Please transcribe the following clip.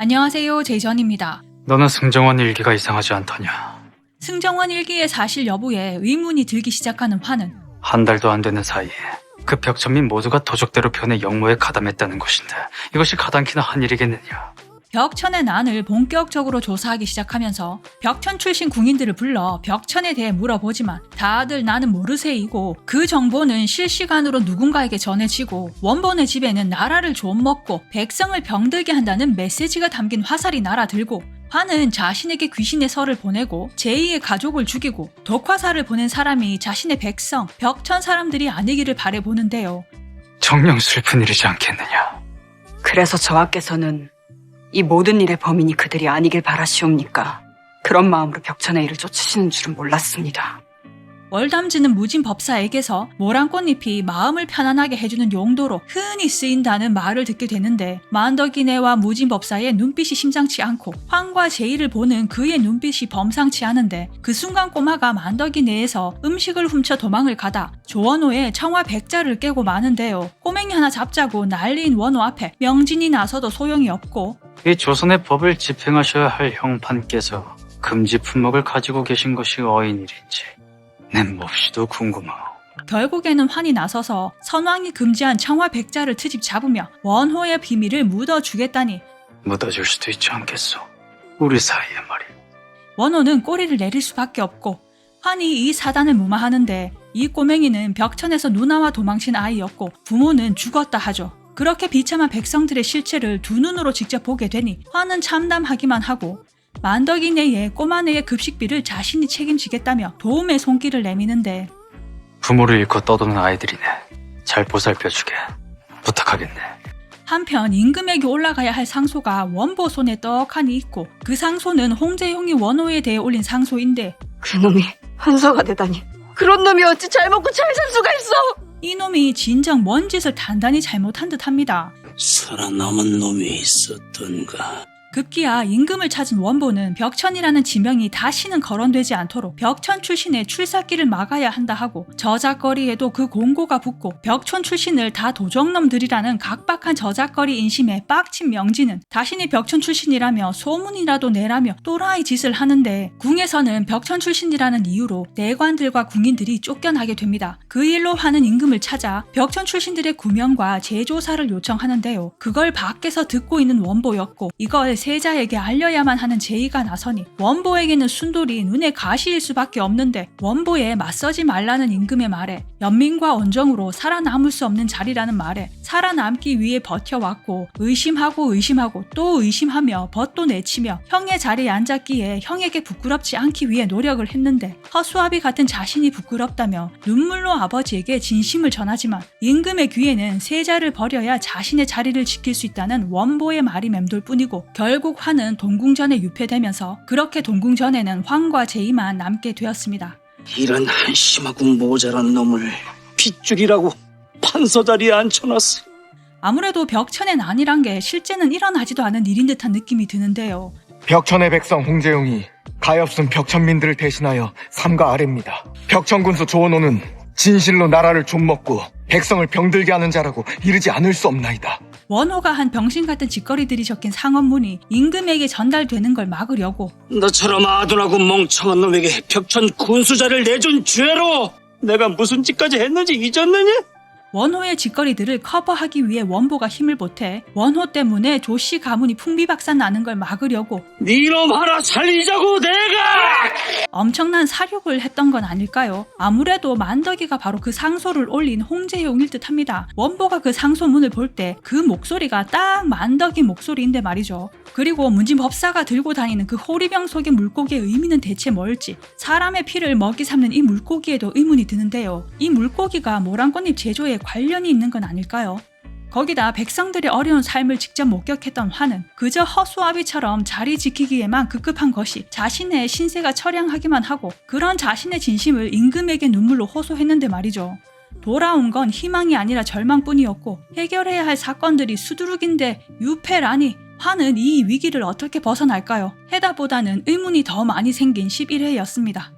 안녕하세요, 제이전입니다. 너는 승정원 일기가 이상하지 않더냐? 승정원 일기의 사실 여부에 의문이 들기 시작하는 환은 한 달도 안 되는 사이에 그 벽천민 모두가 도적대로 변해 영모에 가담했다는 것인데 이것이 가당키나 한 일이겠느냐? 벽천의 난을 본격적으로 조사하기 시작하면서 벽천 출신 궁인들을 불러 벽천에 대해 물어보지만 다들 나는 모르세이고 그 정보는 실시간으로 누군가에게 전해지고 원본의 집에는 나라를 좀먹고 백성을 병들게 한다는 메시지가 담긴 화살이 날아들고 환은 자신에게 귀신의 설을 보내고 제2의 가족을 죽이고 독화살을 보낸 사람이 자신의 백성, 벽천 사람들이 아니기를 바라보는데요. 정녕 슬픈 일이지 않겠느냐? 그래서 저하께서는 이 모든 일의 범인이 그들이 아니길 바라시옵니까? 그런 마음으로 벽천의 일을 쫓으시는 줄은 몰랐습니다. 월담지는 무진법사에게서 모란꽃잎이 마음을 편안하게 해주는 용도로 흔히 쓰인다는 말을 듣게 되는데 만덕이네와 무진법사의 눈빛이 심상치 않고 환과 제이를 보는 그의 눈빛이 범상치 않은데 그 순간 꼬마가 만덕이네에서 음식을 훔쳐 도망을 가다 조원호의 청화 백자를 깨고 마는데요. 꼬맹이 하나 잡자고 난리인 원호 앞에 명진이 나서도 소용이 없고 이 조선의 법을 집행하셔야 할 형판께서 금지 품목을 가지고 계신 것이 어인일인지 내 몹시도 궁금하오. 결국에는 환이 나서서 선왕이 금지한 청화 백자를 트집 잡으며 원호의 비밀을 묻어주겠다니 묻어줄 수도 있지 않겠소? 우리 사이에 말이. 원호는 꼬리를 내릴 수밖에 없고 환이 이 사단을 무마하는데 이 꼬맹이는 벽천에서 누나와 도망친 아이였고 부모는 죽었다 하죠. 그렇게 비참한 백성들의 실체를 두 눈으로 직접 보게 되니 환은 참담하기만 하고 만덕이네의 꼬마네의 급식비를 자신이 책임지겠다며 도움의 손길을 내미는데 부모를 잃고 떠도는 아이들이네. 잘 보살펴주게 부탁하겠네. 한편 임금에게 올라가야 할 상소가 원보 손에 떡하니 있고 그 상소는 홍제용이 원호에 대해 올린 상소인데 그놈이 환서가 되다니. 그런 놈이 어찌 잘 먹고 잘 살 수가 있어? 이놈이 진정 뭔 짓을 단단히 잘못한 듯합니다. 살아남은 놈이 있었던가. 급기야 임금을 찾은 원보는 벽천이라는 지명이 다시는 거론되지 않도록 벽천 출신의 출사길을 막아야 한다 하고 저작거리에도 그 공고가 붙고 벽천 출신을 다 도적놈들이라는 각박한 저작거리 인심에 빡친 명진은 자신이 벽천 출신이라며 소문이라도 내라며 또라이 짓을 하는데 궁에서는 벽천 출신이라는 이유로 내관들과 궁인들이 쫓겨나게 됩니다. 그 일로 하는 임금을 찾아 벽천 출신들의 구명과 재조사를 요청하는데요. 그걸 밖에서 듣고 있는 원보였고 이걸 세자에게 알려야만 하는 제의가 나서니 원보에게는 순돌이 눈에 가시일 수밖에 없는데 원보에 맞서지 말라는 임금의 말에 연민과 언정으로 살아남을 수 없는 자리라는 말에 살아남기 위해 버텨왔고 의심하고 또 의심하며 벗도 내치며 형의 자리에 앉았기에 형에게 부끄럽지 않기 위해 노력을 했는데 허수아비 같은 자신이 부끄럽다며 눈물로 아버지에게 진심을 전하지만 임금의 귀에는 세자를 버려야 자신의 자리를 지킬 수 있다는 원보의 말이 맴돌 뿐이고 결국 환은 동궁전에 유폐되면서 그렇게 동궁전에는 황과 제이만 남게 되었습니다. 이런 한심하고 모자란 놈을 빗죽이라고 판서 자리에 앉혀놨어. 아무래도 벽천의 난이란 게 실제는 일어나지도 않은 일인 듯한 느낌이 드는데요. 벽천의 백성 홍제용이 가엾은 벽천민들을 대신하여 삼가 아뢰입니다. 벽천군수 조원호는 진실로 나라를 좀먹고 백성을 병들게 하는 자라고 이르지 않을 수 없나이다. 원호가 한 병신 같은 짓거리들이 적힌 상언문이 임금에게 전달되는 걸 막으려고 너처럼 아둔하고 멍청한 놈에게 벽천 군수자를 내준 죄로 내가 무슨 짓까지 했는지 잊었느냐? 원호의 짓거리들을 커버하기 위해 원보가 힘을 보태 원호 때문에 조씨 가문이 풍비박산 나는 걸 막으려고 니놈 하나 살리자고 내가! 엄청난 사륙을 했던 건 아닐까요? 아무래도 만덕이가 바로 그 상소를 올린 홍제용일 듯합니다. 원보가 그 상소문을 볼 때 그 목소리가 딱 만덕이 목소리인데 말이죠. 그리고 문진법사가 들고 다니는 그 호리병 속의 물고기의 의미는 대체 뭘지 사람의 피를 먹이 삼는 이 물고기에도 의문이 드는데요. 이 물고기가 모란꽃잎 제조에 관련이 있는 건 아닐까요? 거기다 백성들의 어려운 삶을 직접 목격했던 환은 그저 허수아비처럼 자리 지키기에만 급급한 것이 자신의 신세가 처량하기만 하고 그런 자신의 진심을 임금에게 눈물로 호소했는데 말이죠. 돌아온 건 희망이 아니라 절망뿐이었고 해결해야 할 사건들이 수두룩인데 유패라니 환은 이 위기를 어떻게 벗어날까요? 해답보다는 의문이 더 많이 생긴 11회였습니다.